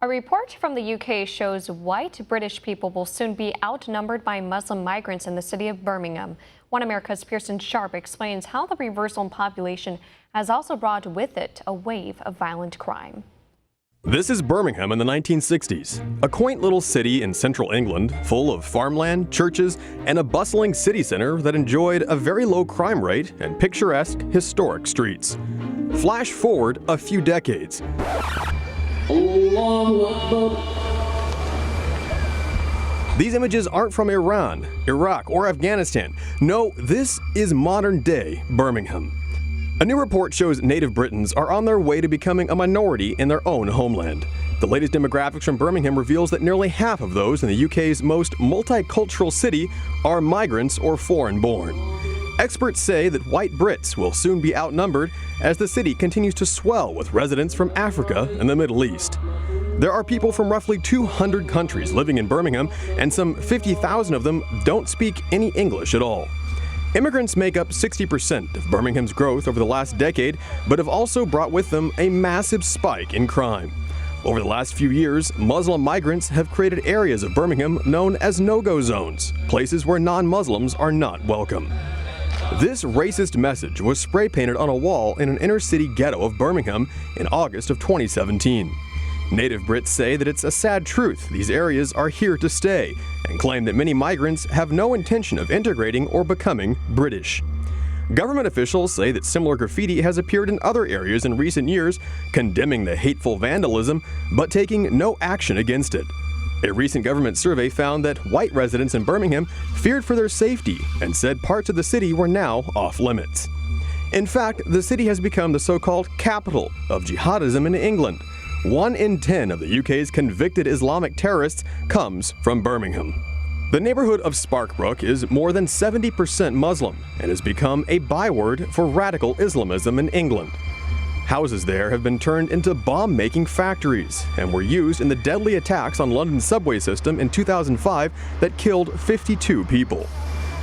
A report from the UK shows white British people will soon be outnumbered by Muslim migrants in the city of Birmingham. One America's Pearson Sharp explains how the reversal in population has also brought with it a wave of violent crime. This is Birmingham in the 1960s, a quaint little city in central England full of farmland, churches, and a bustling city center that enjoyed a very low crime rate and picturesque, historic streets. Flash forward a few decades. These images aren't from Iran, Iraq, or Afghanistan. No, this is modern-day Birmingham. A new report shows native Britons are on their way to becoming a minority in their own homeland. The latest demographics from Birmingham reveals that nearly half of those in the UK's most multicultural city are migrants or foreign-born. Experts say that white Brits will soon be outnumbered as the city continues to swell with residents from Africa and the Middle East. There are people from roughly 200 countries living in Birmingham, and some 50,000 of them don't speak any English at all. Immigrants make up 60% of Birmingham's growth over the last decade, but have also brought with them a massive spike in crime. Over the last few years, Muslim migrants have created areas of Birmingham known as no-go zones, places where non-Muslims are not welcome. This racist message was spray-painted on a wall in an inner-city ghetto of Birmingham in August of 2017. Native Brits say that it's a sad truth these areas are here to stay, and claim that many migrants have no intention of integrating or becoming British. Government officials say that similar graffiti has appeared in other areas in recent years, condemning the hateful vandalism, but taking no action against it. A recent government survey found that white residents in Birmingham feared for their safety and said parts of the city were now off limits. In fact, the city has become the so-called capital of jihadism in England. 1 in 10 of the UK's convicted Islamic terrorists comes from Birmingham. The neighborhood of Sparkbrook is more than 70% Muslim and has become a byword for radical Islamism in England. Houses there have been turned into bomb-making factories and were used in the deadly attacks on London's subway system in 2005 that killed 52 people.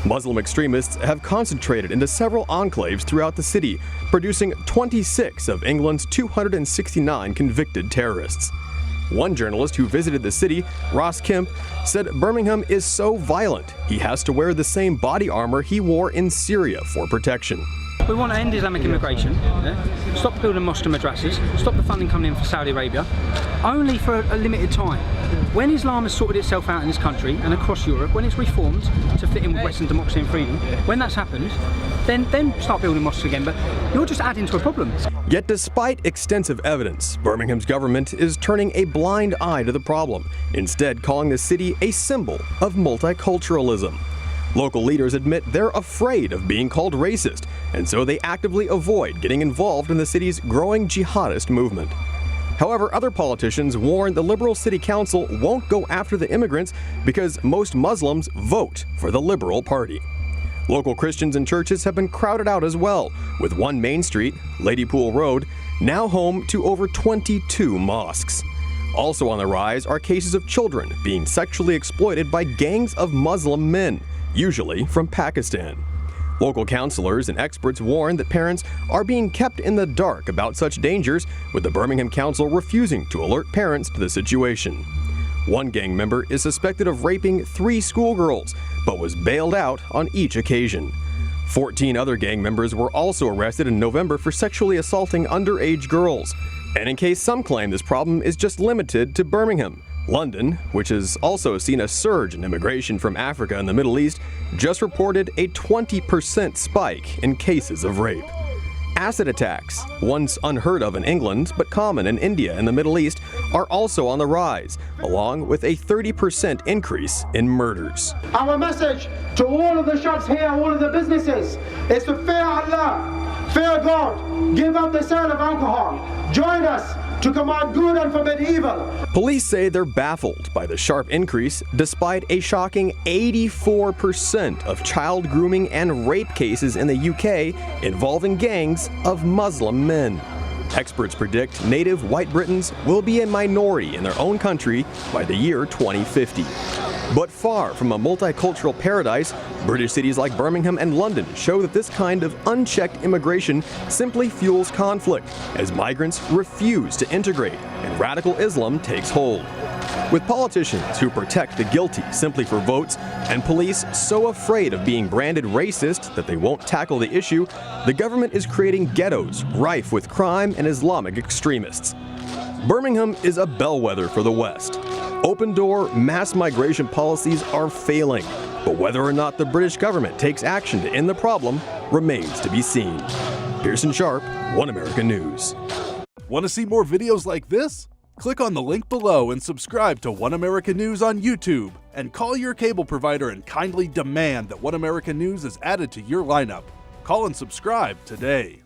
Muslim extremists have concentrated into several enclaves throughout the city, producing 26 of England's 269 convicted terrorists. One journalist who visited the city, Ross Kemp, said Birmingham is so violent he has to wear the same body armor he wore in Syria for protection. We want to end Islamic immigration, stop building mosques and madrasas, stop the funding coming in for Saudi Arabia, only for a limited time. When Islam has sorted itself out in this country and across Europe, when it's reformed to fit in with Western democracy and freedom, when that's happened, then start building mosques again, but you're just adding to a problem. Yet despite extensive evidence, Birmingham's government is turning a blind eye to the problem, instead calling the city a symbol of multiculturalism. Local leaders admit they're afraid of being called racist, and so they actively avoid getting involved in the city's growing jihadist movement. However, other politicians warn the Liberal City Council won't go after the immigrants because most Muslims vote for the Liberal Party. Local Christians and churches have been crowded out as well, with one main street, Ladypool Road, now home to over 22 mosques. Also on the rise are cases of children being sexually exploited by gangs of Muslim men, usually from Pakistan. Local counselors and experts warn that parents are being kept in the dark about such dangers, with the Birmingham Council refusing to alert parents to the situation. One gang member is suspected of raping 3 schoolgirls, but was bailed out on each occasion. 14 other gang members were also arrested in November for sexually assaulting underage girls. And in case some claim this problem is just limited to Birmingham, London, which has also seen a surge in immigration from Africa and the Middle East, just reported a 20% spike in cases of rape. Acid attacks, once unheard of in England but common in India and the Middle East, are also on the rise, along with a 30% increase in murders. Our message to all of the shops here, all of the businesses, is to fear Allah, fear God, give up the sale of alcohol, join us to command good and forbid evil. Police say they're baffled by the sharp increase, despite a shocking 84% of child grooming and rape cases in the UK involving gangs of Muslim men. Experts predict native white Britons will be a minority in their own country by the year 2050. But far from a multicultural paradise, British cities like Birmingham and London show that this kind of unchecked immigration simply fuels conflict as migrants refuse to integrate and radical Islam takes hold. With politicians who protect the guilty simply for votes and police so afraid of being branded racist that they won't tackle the issue, the government is creating ghettos rife with crime and Islamic extremists. Birmingham is a bellwether for the West. Open-door mass migration policies are failing, but whether or not the British government takes action to end the problem remains to be seen. Pearson Sharp, One America News. Want to see more videos like this? Click on the link below and subscribe to One America News on YouTube, and call your cable provider and kindly demand that One America News is added to your lineup. Call and subscribe today.